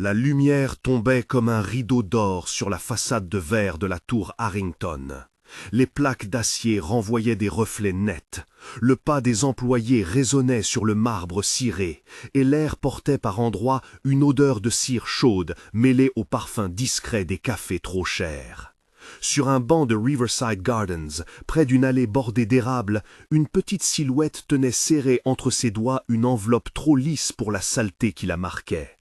La lumière tombait comme un rideau d'or sur la façade de verre de la tour Harrington. Les plaques d'acier renvoyaient des reflets nets. Le pas des employés résonnait sur le marbre ciré, et l'air portait par endroits une odeur de cire chaude mêlée au parfum discret des cafés trop chers. Sur un banc de Riverside Gardens, près d'une allée bordée d'érables, une petite silhouette tenait serrée entre ses doigts une enveloppe trop lisse pour la saleté qui la marquait.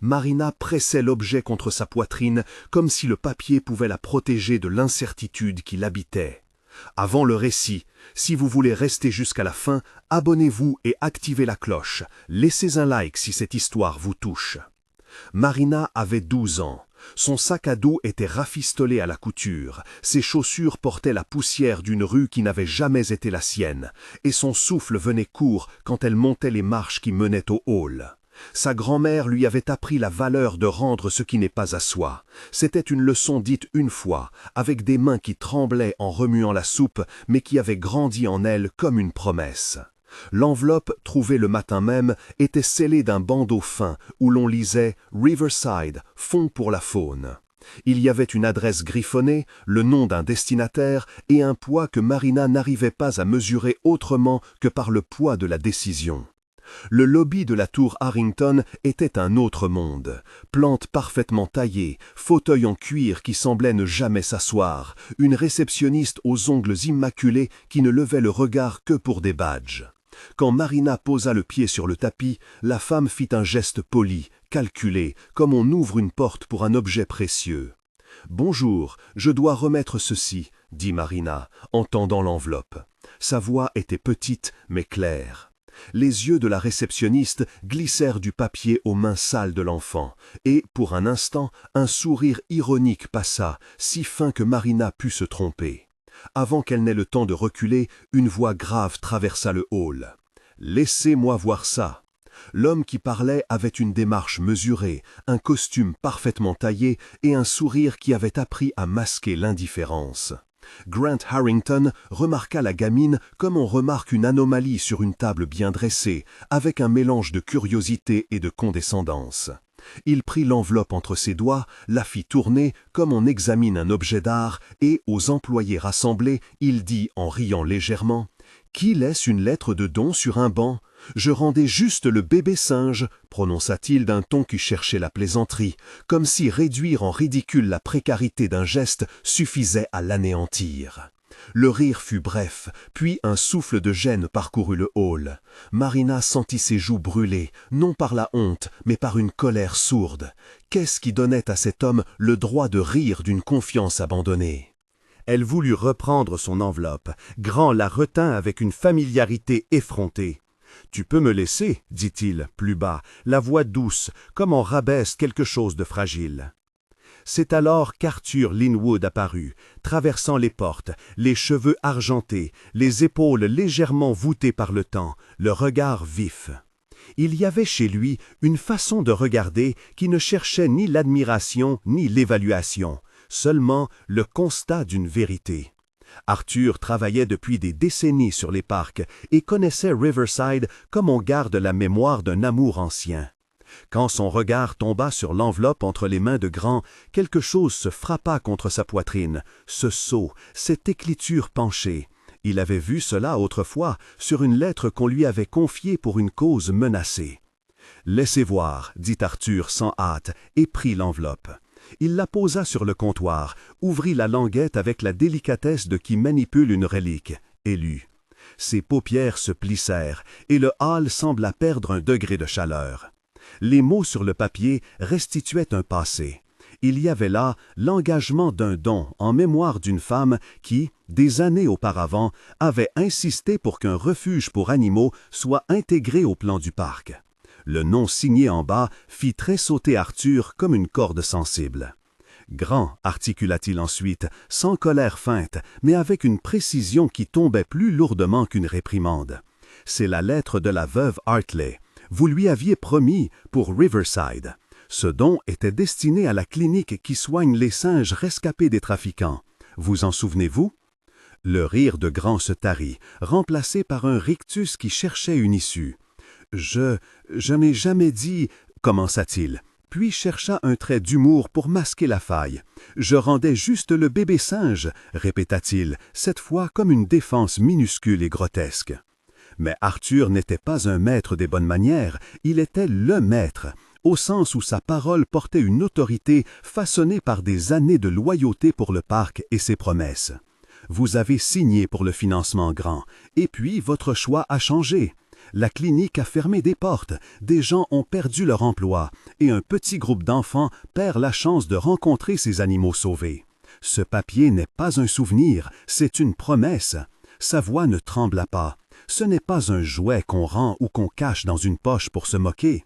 Marina pressait l'objet contre sa poitrine comme si le papier pouvait la protéger de l'incertitude qui l'habitait. Avant le récit, si vous voulez rester jusqu'à la fin, abonnez-vous et activez la cloche. Laissez un like si cette histoire vous touche. Marina avait 12 ans. Son sac à dos était rafistolé à la couture, ses chaussures portaient la poussière d'une rue qui n'avait jamais été la sienne, et son souffle venait court quand elle montait les marches qui menaient au hall. Sa grand-mère lui avait appris la valeur de rendre ce qui n'est pas à soi. C'était une leçon dite une fois, avec des mains qui tremblaient en remuant la soupe, mais qui avaient grandi en elle comme une promesse. L'enveloppe, trouvée le matin même, était scellée d'un bandeau fin où l'on lisait « Riverside, fonds pour la faune ». Il y avait une adresse griffonnée, le nom d'un destinataire et un poids que Marina n'arrivait pas à mesurer autrement que par le poids de la décision. Le lobby de la tour Harrington était un autre monde. Plantes parfaitement taillées, fauteuils en cuir qui semblaient ne jamais s'asseoir, une réceptionniste aux ongles immaculés qui ne levait le regard que pour des badges. Quand Marina posa le pied sur le tapis, la femme fit un geste poli, calculé, comme on ouvre une porte pour un objet précieux. « Bonjour, je dois remettre ceci », dit Marina, en tendant l'enveloppe. Sa voix était petite mais claire. Les yeux de la réceptionniste glissèrent du papier aux mains sales de l'enfant, et, pour un instant, un sourire ironique passa, si fin que Marina put se tromper. Avant qu'elle n'ait le temps de reculer, une voix grave traversa le hall. « Laissez-moi voir ça !» L'homme qui parlait avait une démarche mesurée, un costume parfaitement taillé et un sourire qui avait appris à masquer l'indifférence. Grant Harrington remarqua la gamine comme on remarque une anomalie sur une table bien dressée, avec un mélange de curiosité et de condescendance. Il prit l'enveloppe entre ses doigts, la fit tourner comme on examine un objet d'art, et aux employés rassemblés, il dit en riant légèrement « Qui laisse une lettre de don sur un banc ? Je rendais juste le bébé singe », prononça-t-il d'un ton qui cherchait la plaisanterie, comme si réduire en ridicule la précarité d'un geste suffisait à l'anéantir. Le rire fut bref, puis un souffle de gêne parcourut le hall. Marina sentit ses joues brûler, non par la honte, mais par une colère sourde. Qu'est-ce qui donnait à cet homme le droit de rire d'une confiance abandonnée? Elle voulut reprendre son enveloppe. Grant la retint avec une familiarité effrontée. « Tu peux me laisser, dit-il, plus bas, la voix douce, comme on rabaisse quelque chose de fragile. » C'est alors qu'Arthur Linwood apparut, traversant les portes, les cheveux argentés, les épaules légèrement voûtées par le temps, le regard vif. Il y avait chez lui une façon de regarder qui ne cherchait ni l'admiration ni l'évaluation, seulement le constat d'une vérité. Arthur travaillait depuis des décennies sur les parcs et connaissait Riverside comme on garde la mémoire d'un amour ancien. Quand son regard tomba sur l'enveloppe entre les mains de Grant, quelque chose se frappa contre sa poitrine, ce saut, cette écriture penchée. Il avait vu cela autrefois sur une lettre qu'on lui avait confiée pour une cause menacée. « Laissez voir, » dit Arthur sans hâte, et prit l'enveloppe. Il la posa sur le comptoir, ouvrit la languette avec la délicatesse de qui manipule une relique, et lut. Ses paupières se plissèrent, et le hall sembla perdre un degré de chaleur. Les mots sur le papier restituaient un passé. Il y avait là l'engagement d'un don en mémoire d'une femme qui, des années auparavant, avait insisté pour qu'un refuge pour animaux soit intégré au plan du parc. Le nom signé en bas fit tressauter Arthur comme une corde sensible. « Grant » articula-t-il ensuite, sans colère feinte, mais avec une précision qui tombait plus lourdement qu'une réprimande. « C'est la lettre de la veuve Hartley. Vous lui aviez promis pour Riverside. Ce don était destiné à la clinique qui soigne les singes rescapés des trafiquants. Vous en souvenez-vous? » Le rire de Grant se tarit, remplacé par un rictus qui cherchait une issue. « Je n'ai jamais dit, » commença-t-il. puis chercha un trait d'humour pour masquer la faille. « Je rendais juste le bébé singe », répéta-t-il, cette fois comme une défense minuscule et grotesque. Mais Arthur n'était pas un maître des bonnes manières, il était le maître, au sens où sa parole portait une autorité façonnée par des années de loyauté pour le parc et ses promesses. Vous avez signé pour le financement grand, et puis votre choix a changé. La clinique a fermé des portes, des gens ont perdu leur emploi, et un petit groupe d'enfants perd la chance de rencontrer ces animaux sauvés. Ce papier n'est pas un souvenir, c'est une promesse. Sa voix ne trembla pas. Ce n'est pas un jouet qu'on rend ou qu'on cache dans une poche pour se moquer.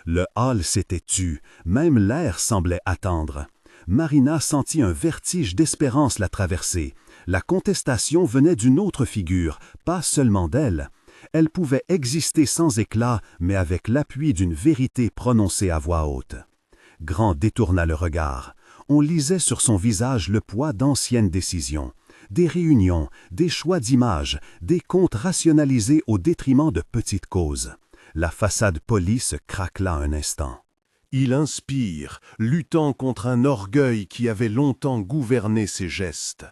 Le hall s'était tu, même l'air semblait attendre. Marina sentit un vertige d'espérance la traverser. La contestation venait d'une autre figure, pas seulement d'elle. Elle pouvait exister sans éclat, mais avec l'appui d'une vérité prononcée à voix haute. Grant détourna le regard. On lisait sur son visage le poids d'anciennes décisions. Des réunions, des choix d'images, des comptes rationalisés au détriment de petites causes. La façade polie se craquela un instant. Il inspire, luttant contre un orgueil qui avait longtemps gouverné ses gestes.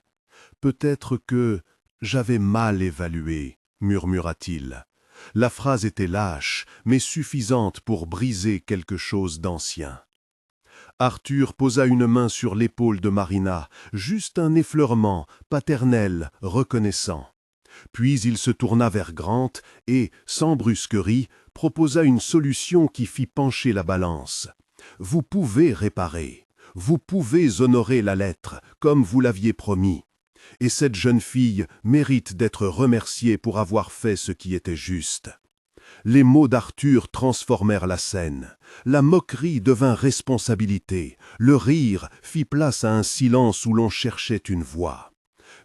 Peut-être que j'avais mal évalué, murmura-t-il. La phrase était lâche, mais suffisante pour briser quelque chose d'ancien. Arthur posa une main sur l'épaule de Marina, juste un effleurement, paternel, reconnaissant. Puis il se tourna vers Grant et, sans brusquerie, proposa une solution qui fit pencher la balance. « Vous pouvez réparer, vous pouvez honorer la lettre, comme vous l'aviez promis. Et cette jeune fille mérite d'être remerciée pour avoir fait ce qui était juste. » Les mots d'Arthur transformèrent la scène. La moquerie devint responsabilité. Le rire fit place à un silence où l'on cherchait une voix.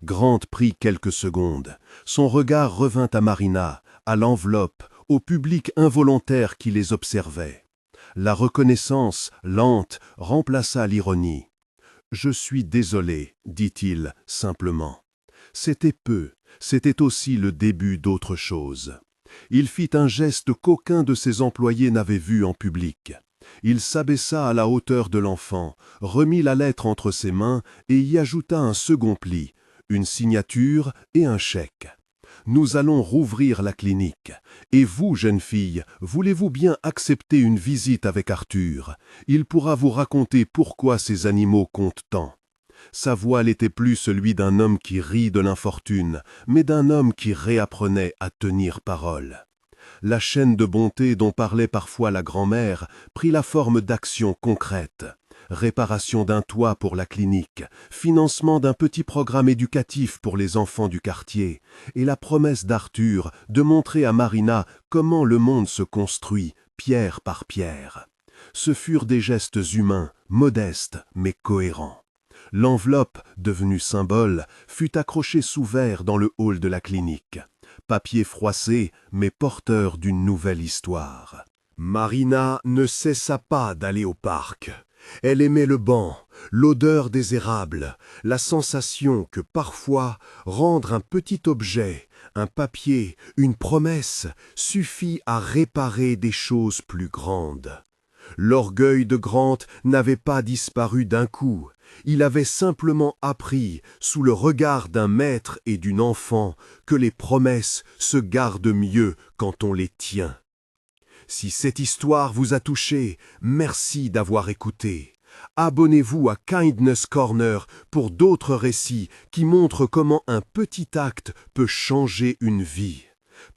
Grant prit quelques secondes. Son regard revint à Marina, à l'enveloppe, au public involontaire qui les observait. La reconnaissance, lente, remplaça l'ironie. « Je suis désolé, dit-il simplement. » C'était peu, c'était aussi le début d'autre chose. Il fit un geste qu'aucun de ses employés n'avait vu en public. Il s'abaissa à la hauteur de l'enfant, remit la lettre entre ses mains et y ajouta un second pli, une signature et un chèque. « Nous allons rouvrir la clinique. Et vous, jeune fille, voulez-vous bien accepter une visite avec Arthur? Il pourra vous raconter pourquoi ces animaux comptent tant. » Sa voix n'était plus celui d'un homme qui rit de l'infortune, mais d'un homme qui réapprenait à tenir parole. La chaîne de bonté dont parlait parfois la grand-mère prit la forme d'actions concrètes. Réparation d'un toit pour la clinique, financement d'un petit programme éducatif pour les enfants du quartier, et la promesse d'Arthur de montrer à Marina comment le monde se construit, pierre par pierre. Ce furent des gestes humains, modestes mais cohérents. L'enveloppe, devenue symbole, fut accrochée sous verre dans le hall de la clinique. Papier froissé, mais porteur d'une nouvelle histoire. Marina ne cessa pas d'aller au parc. Elle aimait le banc, l'odeur des érables, la sensation que parfois rendre un petit objet, un papier, une promesse, suffit à réparer des choses plus grandes. L'orgueil de Grant n'avait pas disparu d'un coup. Il avait simplement appris, sous le regard d'un maître et d'une enfant, que les promesses se gardent mieux quand on les tient. Si cette histoire vous a touché, merci d'avoir écouté. Abonnez-vous à Kindness Corner pour d'autres récits qui montrent comment un petit acte peut changer une vie.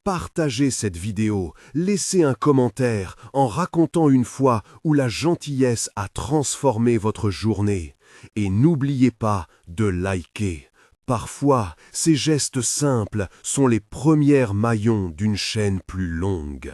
Partagez cette vidéo, laissez un commentaire en racontant une fois où la gentillesse a transformé votre journée. Et n'oubliez pas de liker. Parfois, ces gestes simples sont les premiers maillons d'une chaîne plus longue.